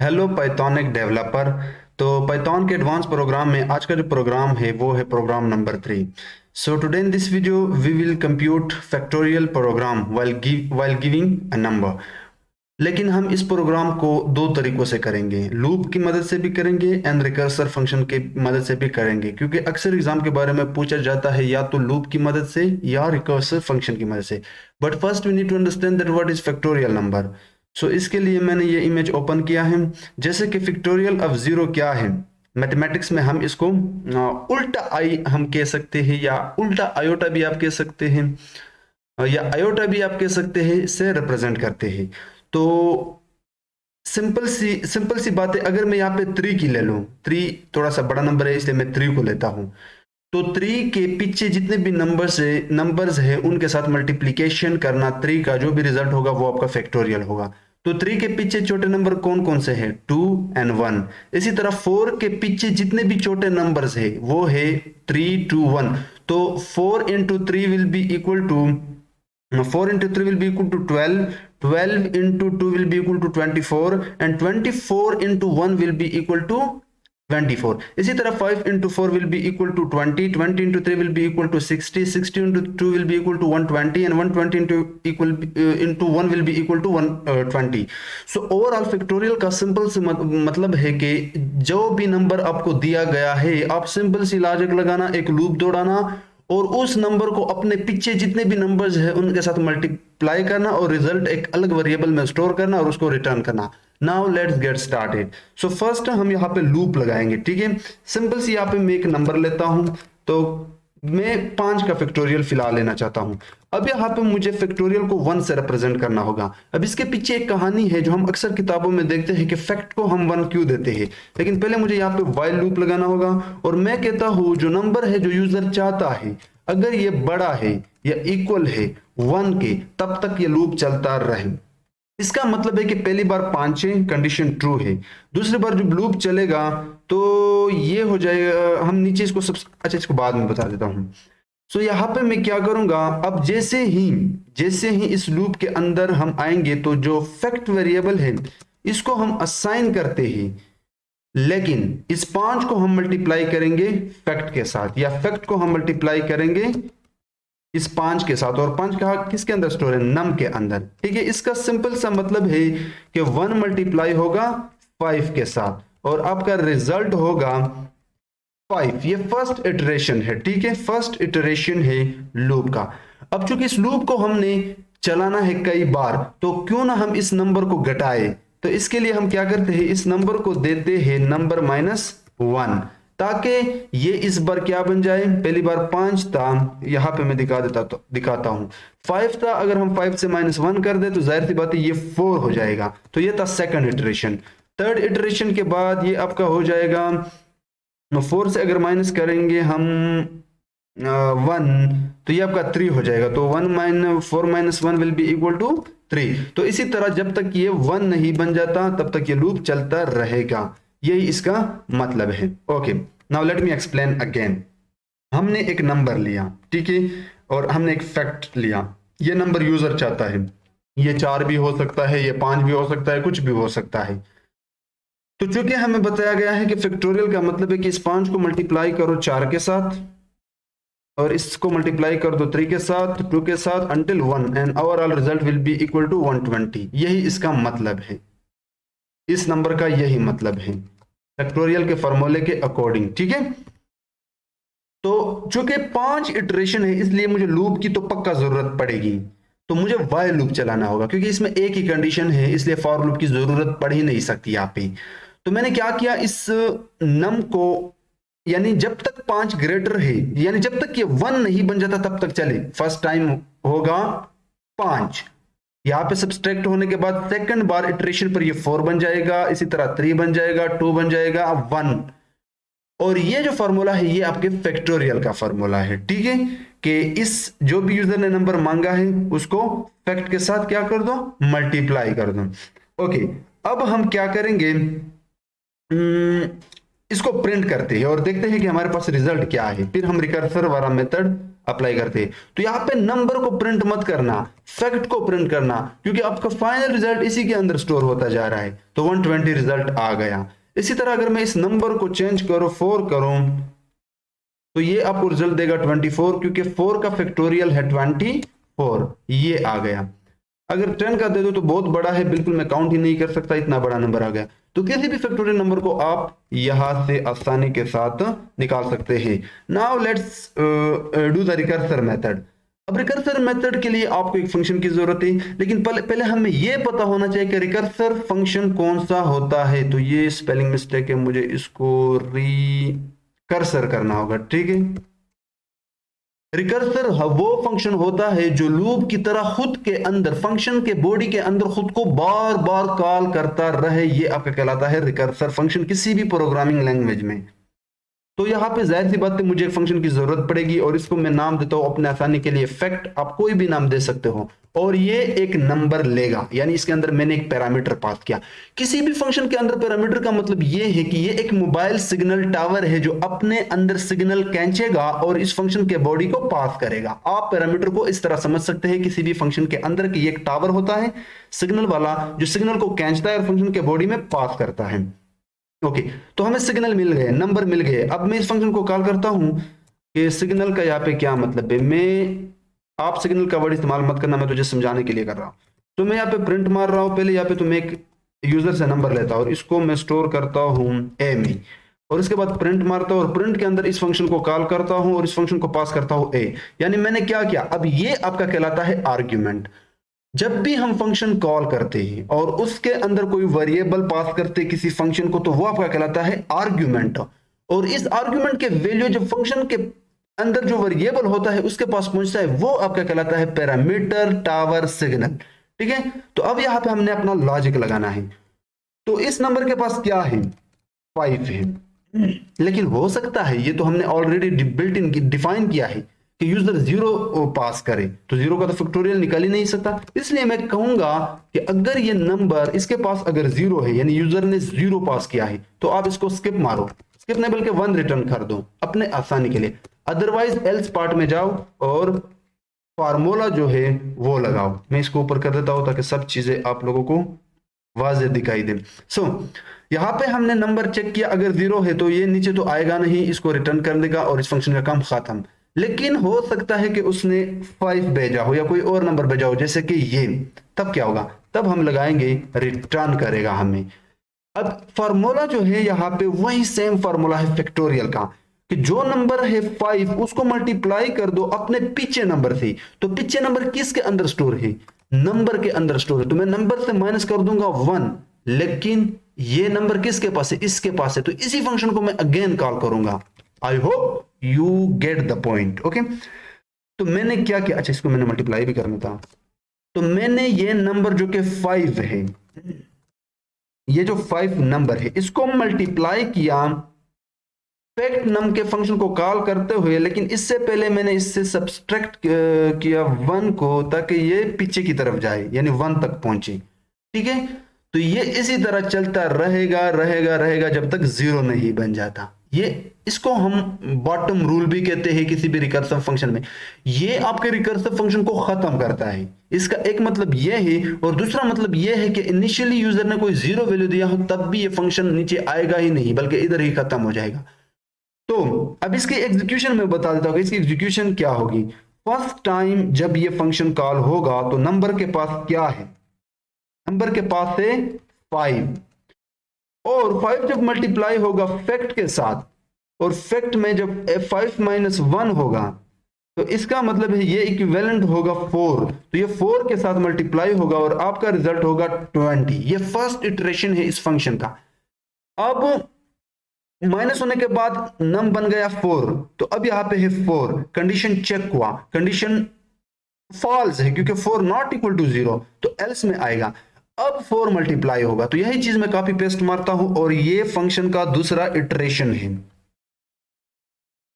Hello pythonic developer. तो Python के advance program में आज का जो प्रोग्राम है वो है program number 3। So today in this video we will compute factorial program while giving a number. लेकिन हम इस प्रोग्राम को दो तरीकों से करेंगे, लूप की मदद से भी करेंगे एंड रिकर्सर फंक्शन की मदद से भी करेंगे, क्योंकि अक्सर एग्जाम के बारे में पूछा जाता है या तो लूप की मदद से या रिकर्सर फंक्शन की मदद से। But first we need to understand that what is factorial number. So इसके लिए मैंने ये इमेज ओपन किया है। जैसे कि फैक्टोरियल ऑफ जीरो क्या है, मैथमेटिक्स में हम इसको उल्टा आई हम कह सकते हैं, या उल्टा आयोटा भी आप कह सकते हैं, या आयोटा भी आप कह सकते हैं, से रिप्रेजेंट करते हैं। तो सिंपल सी बात है, अगर मैं यहाँ पे 3 की ले लूं, 3 थोड़ा सा बड़ा नंबर है इसलिए मैं 3 को लेता हूं। तो 3 के पीछे जितने भी नंबर्स है उनके साथ मल्टीप्लिकेशन करना, 3 का जो भी रिजल्ट होगा वो आपका फैक्टोरियल होगा। तो 3 के पीछे छोटे नंबर कौन कौन से हैं? 2 एंड 1। इसी तरह 4 के पीछे जितने भी छोटे नंबर्स है वो है 3 2 1। तो 4 into 3 will be equal to, 4 into 3 will be equal to 12, 12 into 2 will be equal to 24, and 24 into 1 will be equal to 24। इसी तरह 5 into 4 will be equal to 20, 20 into 3 will be equal to 60, 60 into 2 will be equal to 120, and 120 into 1 will be equal to 120। So overall factorial का simple से मतलब है कि जो भी number आपको दिया गया है आप सिंपल सी लॉजिक लगाना, एक लूप दौड़ाना और उस नंबर को अपने पीछे जितने भी नंबर्स है उनके साथ मल्टीप्लाई करना और रिजल्ट एक अलग वेरिएबल में स्टोर करना और उसको रिटर्न करना। Now let's get started. So first हम यहाँ पे लूप लगाएंगे, ठीक है। सिंपल सी यहाँ पे मैं एक नंबर लेता हूं, तो मैं 5 का फैक्टोरियल फिलहाल लेना चाहता हूं। अब यहाँ पे मुझे फैक्टोरियल को 1 से रिप्रेजेंट करना होगा। अब इसके पीछे एक कहानी है जो हम अक्सर किताबों में देखते हैं कि फैक्ट को हम 1 क्यों देते हैं। लेकिन पहले मुझे यहाँ पे व्हाइल लूप लगाना होगा और मैं कहता हूं जो नंबर है जो यूजर चाहता है, अगर ये बड़ा है या इक्वल है 1 के, तब तक ये लूप चलता रहे। इसका मतलब है कि पहली बार 5 है, कंडीशन ट्रू है। दूसरी बार जब लूप चलेगा तो ये हो जाएगा, हम नीचे इसको सब, अच्छा इसको बाद में बता देता हूं। सो यहाँ पे मैं क्या करूंगा, अब जैसे ही इस लूप के अंदर हम आएंगे तो जो फैक्ट वेरिएबल है इसको हम असाइन करते हैं, लेकिन इस 5 को हम मल्टीप्लाई करेंगे फैक्ट के साथ, या फैक्ट को हम मल्टीप्लाई करेंगे इस 5 के साथ। और 5 कहा किसके अंदर स्टोर है? नम के अंदर, ठीक है। इसका सिंपल सा मतलब है कि 1 मल्टीप्लाई होगा 5 के साथ और आपका रिजल्ट होगा 5। ये फर्स्ट इटरेशन है, ठीक है, फर्स्ट इटरेशन है लूप का। अब चूंकि इस लूप को हमने चलाना है कई बार, तो क्यों ना हम इस नंबर को घटाए। तो इसके लिए हम क्या करते हैं, इस नंबर को देते हैं नंबर -1, ताकि ये इस बार क्या बन जाए। पहली बार 5 था, यहां पे मैं दिखाता हूं 5 था। अगर हम 5 से -1 कर दे तो जाहिर सी बात है ये 4 हो जाएगा। तो ये था सेकंड इटरेशन। थर्ड इटरेशन के बाद ये आपका हो जाएगा 4 से अगर माइनस करेंगे हम 1, तो ये आपका 3 हो जाएगा। तो 4 - 1 विल बी इक्वल टू 3। तो इसी तरह जब तक ये 1 नहीं बन जाता तब तक ये लूप चलता रहेगा, यही इसका मतलब है। Okay, now let me explain again. हमने एक नंबर लिया, ठीक है, और हमने एक फैक्ट लिया। ये नंबर यूजर चाहता है, ये 4 भी हो सकता है, ये 5 भी हो सकता है, कुछ भी हो सकता है। तो चूंकि हमें बताया गया है कि फैक्टोरियल का मतलब है कि इस 5 को मल्टीप्लाई करो 4 के साथ और इसको मल्टीप्लाई कर दो 3 के साथ, 2 के साथ, until 1, and overall result will be equal to 120। यही इसका मतलब है, इस नंबर का यही मतलब है फैक्टोरियल के फॉर्मूले के अकॉर्डिंग, ठीक है। तो चूंकि 5 इटरेशन है इसलिए मुझे लूप की तो पक्का जरूरत पड़ेगी। तो मुझे वाइल लूप चलाना होगा, क्योंकि इसमें एक ही कंडीशन है इसलिए फॉर लूप की जरूरत पड़ ही नहीं सकती यहाँ पे। तो मैंने क्या किया, इस नम को, यानी जब तक 5 ग्रेटर है, यानी जब तक ये 1 नहीं बन जाता तब तक चले। फर्स्ट टाइम होगा 5, यहां पे सब्सट्रैक्ट होने के बाद सेकंड बार इटरेशन पर ये 4 बन जाएगा, इसी तरह 3 बन जाएगा, 2 बन जाएगा, 1। और ये जो फॉर्मूला है ये आपके फैक्टोरियल का फॉर्मूला है, ठीक है, कि इस जो भी यूजर ने नंबर मांगा है उसको फैक्ट के साथ क्या कर दो, मल्टीप्लाई कर दो। ओके, अब हम क्या करेंगे, इसको प्रिंट करते हैं और देखते हैं कि हमारे पास रिजल्ट क्या है। फिर हम रिकर्सर वाला मेथड अप्लाई करते हैं। तो यहाँ पे नंबर को प्रिंट मत करना, फैक्ट को प्रिंट करना, क्योंकि आपका फाइनल रिजल्ट इसी के अंदर स्टोर होता जा रहा है। तो 120 रिजल्ट आ गया। इसी तरह अगर मैं इस नंबर को चेंज करूं 4 करूं तो ये आपको रिजल्ट देगा 24, क्योंकि 4 का फैक्टोरियल है 24, ये आ गया। अगर 10 का दे दो तो बहुत बड़ा है, बिल्कुल मैं काउंट ही नहीं कर सकता, इतना बड़ा नंबर आ गया। तो किसी भी फैक्टोरियल नंबर को आप यहां से आसानी के साथ निकाल सकते हैं। Now let's do the recursive method. अब रिकर्सर मेथड के लिए आपको एक फंक्शन की जरूरत है, लेकिन पहले हमें यह पता होना चाहिए कि रिकर्सर फंक्शन कौन सा होता है। तो ये स्पेलिंग मिस्टेक है, मुझे इसको रिकर्सर करना होगा, ठीक है। रिकर्सर वो फंक्शन होता है जो लूप की तरह खुद के अंदर, फंक्शन के बॉडी के अंदर खुद को बार बार कॉल करता रहे, ये आपका कहलाता है रिकर्सर फंक्शन किसी भी प्रोग्रामिंग लैंग्वेज में। तो यहाँ पे जाहिर सी बात है मुझे एक फंक्शन की जरूरत पड़ेगी, और इसको मैं नाम देता हूं अपने आसानी के लिए फैक्ट। आप कोई भी नाम दे सकते हो, और ये एक नंबर लेगा, यानी इसके अंदर मैंने एक पैरामीटर पास किया। किसी भी फंक्शन के अंदर पैरामीटर का मतलब ये है कि ये एक मोबाइल सिग्नल टावर है जो अपने अंदर सिग्नल खींचेगा और इस फंक्शन के बॉडी को पास करेगा। आप पैरामीटर को इस तरह समझ सकते हैं किसी भी फंक्शन के अंदर कि एक टावर होता है सिग्नल वाला, जो सिग्नल को खींचता है और फंक्शन के बॉडी में पास करता है। ओके, तो हमें सिग्नल मिल गए, नंबर मिल गए। अब मैं इस फंक्शन को कॉल करता हूं कि सिग्नल का यहाँ पे क्या मतलब है। आप सिग्नल का वर्ड इस्तेमाल मत करना, मैं तुझे समझाने के लिए कर रहा हूं। तो मैं यहाँ पे प्रिंट मार रहा हूं पहले, यहाँ पे तो मैं एक यूजर से नंबर लेता हूं और इसको मैं स्टोर करता हूं ए में, और इसके बाद प्रिंट मारता हूं और प्रिंट के अंदर इस फंक्शन को कॉल करता हूं और इस फंक्शन को पास करता हूं ए। यानी मैंने क्या किया, अब ये आपका कहलाता है आर्ग्यूमेंट। जब भी हम फंक्शन कॉल करते हैं और उसके अंदर कोई वेरिएबल पास करते हैं किसी फंक्शन को, तो वो आपका कहलाता है आर्ग्यूमेंट। और इस आर्ग्यूमेंट के वैल्यू जब फंक्शन के अंदर जो वेरिएबल होता है उसके पास पहुंचता है, वो आपका कहलाता है पैरामीटर टावर सिग्नल, ठीक है। तो अब यहां पे हमने अपना लॉजिक लगाना है। तो इस नंबर के पास क्या है, 5 है, लेकिन हो सकता है, ये तो हमने ऑलरेडी बिल्ट इन डिफाइन किया है कि यूजर 0 पास करे, तो 0 का तो फैक्टोरियल निकाल ही नहीं सकता। इसलिए मैं कहूंगा कि अगर ये नंबर इसके पास अगर 0 है, यानी यूजर ने 0 पास किया है, तो आप इसको स्किप मारो, स्किप नहीं बल्कि 1 रिटर्न कर दो अपने आसानी के लिए। अदरवाइज एल्स पार्ट में जाओ और फार्मूला जो है वो लगाओ। मैं इसको ऊपर कर देता हूं ताकि सब चीजें आप लोगों को वाज़ेह दिखाई दे। सो यहां पे हमने नंबर चेक किया, अगर 0 है तो ये नीचे तो आएगा नहीं, इसको रिटर्न कर देगा और इस फंक्शन का काम खत्म। लेकिन हो सकता है कि उसने 5 भेजा हो या कोई और नंबर भेजा हो, जैसे कि ये, तब क्या होगा, तब हम लगाएंगे रिटर्न करेगा हमें। अब फार्मूला जो है यहाँ पे वही सेम फार्मूला है फैक्टोरियल का, कि जो नंबर है 5 उसको मल्टीप्लाई कर दो अपने पीछे नंबर से। तो पीछे नंबर किसके अंदर स्टोर है, नंबर के अंदर स्टोर है। तो मैं नंबर से माइनस कर दूंगा 1, लेकिन ये नंबर किसके पास है, इसके पास है। तो इसी फंक्शन को मैं अगेन कॉल करूंगा। I hope you get the point, okay. तो मैंने क्या किया, अच्छा इसको मैंने मल्टीप्लाई भी करना था। तो मैंने ये नंबर जो कि 5 है, ये जो 5 नंबर है, इसको मल्टीप्लाई किया फैक्ट नम के फंक्शन को कॉल करते हुए, लेकिन इससे पहले मैंने इससे सब्सट्रैक्ट किया 1 को, ताकि ये पीछे की तरफ जाए, यानी 1 तक पहुंचे, ठीक है। तो ये इसी तरह चलता रहेगा रहेगा रहेगा जब तक 0 नहीं बन जाता। ये इसको हम बॉटम रूल भी कहते हैं किसी भी रिकर्सिव फंक्शन में। ये आपके रिकर्सिव फंक्शन को खत्म करता है। इसका एक मतलब ये है, और दूसरा मतलब ये है कि इनिशियली यूजर ने कोई 0 वैल्यू दिया हो तब भी ये फंक्शन नीचे आएगा ही नहीं, बल्कि इधर ही खत्म हो जाएगा। तो अब इसकी एग्जीक्यूशन में बता देता हूं कि इसकी एग्जीक्यूशन क्या होगी। फर्स्ट टाइम जब ये फंक्शन कॉल होगा तो नंबर के पास क्या है, नंबर के पास है 5, और 5 जब मल्टीप्लाई होगा फैक्ट के साथ, और फैक्ट में जब 5 - 1 होगा, तो इसका मतलब है ये इक्विवेलेंट होगा 4। तो ये 4 के साथ मल्टीप्लाई होगा और आपका रिजल्ट होगा 20। ये फर्स्ट इटरेशन है इस फंक्शन का। अब माइनस होने के बाद नम बन गया 4, तो अब यहां पे है 4, कंडीशन चेक हुआ, कंडीशन फॉल्स है क्योंकि 4 नॉट इक्वल टू 0, तो एल्स में आएगा। अब 4 मल्टीप्लाई होगा, तो यही चीज मैं कॉपी पेस्ट मारता हूं और ये फंक्शन का दूसरा इटरेशन है।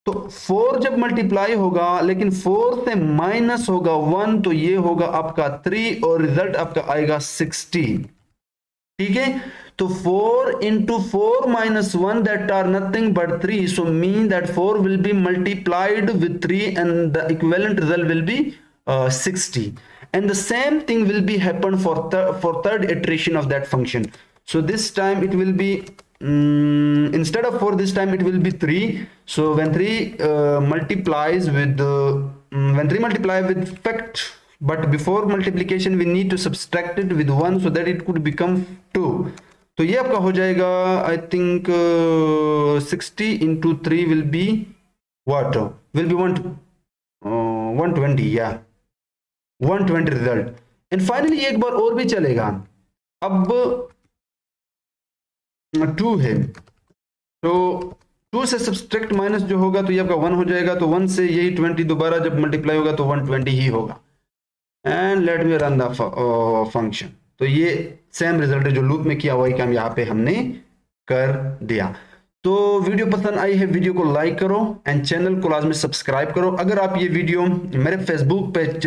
तो 4 जब मल्टीप्लाई होगा, लेकिन 4 से माइनस होगा 1, तो ये होगा आपका 3 और रिजल्ट आपका आएगा 60, ठीक है। तो 4 into 4 minus 1 that are nothing but 3, so mean that 4 will be multiplied with 3 and the equivalent result will be 60. And the same thing will be happen for third iteration of that function. So this time it will be instead of 4, this time it will be 3. So when 3 multiplies with when 3 multiply with fact, but before multiplication we need to subtract it with 1 so that it could become 2. तो ये आपका हो जाएगा I think 60 into 3 will be what will be 120 या 120 result. And finally एक बार और भी चलेगा. अब 2 है तो 2 से सब्सट्रैक्ट माइनस जो होगा तो ये आपका 1 हो जाएगा. तो 1 से यही 20 दोबारा जब मल्टीप्लाई होगा तो 120 ही होगा. And let me run the function. तो ये सेम रिजल्ट है जो लूप में किया वही काम यहाँ पे हमने कर दिया. तो वीडियो पसंद आई है, वीडियो को लाइक करो एंड चैनल को लाजमी सब्सक्राइब करो. अगर आप ये वीडियो मेरे Facebook page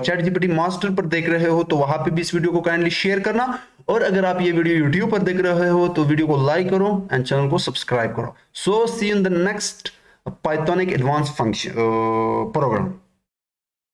chat GPT master पर देख रहे हो तो वहां पे भी इस वीडियो को काइंडली शेयर करना. और अगर आप ये वीडियो यूट्यूब पर देख रहे हो तो वीडियो को लाइक करो एंड चैनल को सब्सक्राइब करो. So see in the next pythonic advance function programme.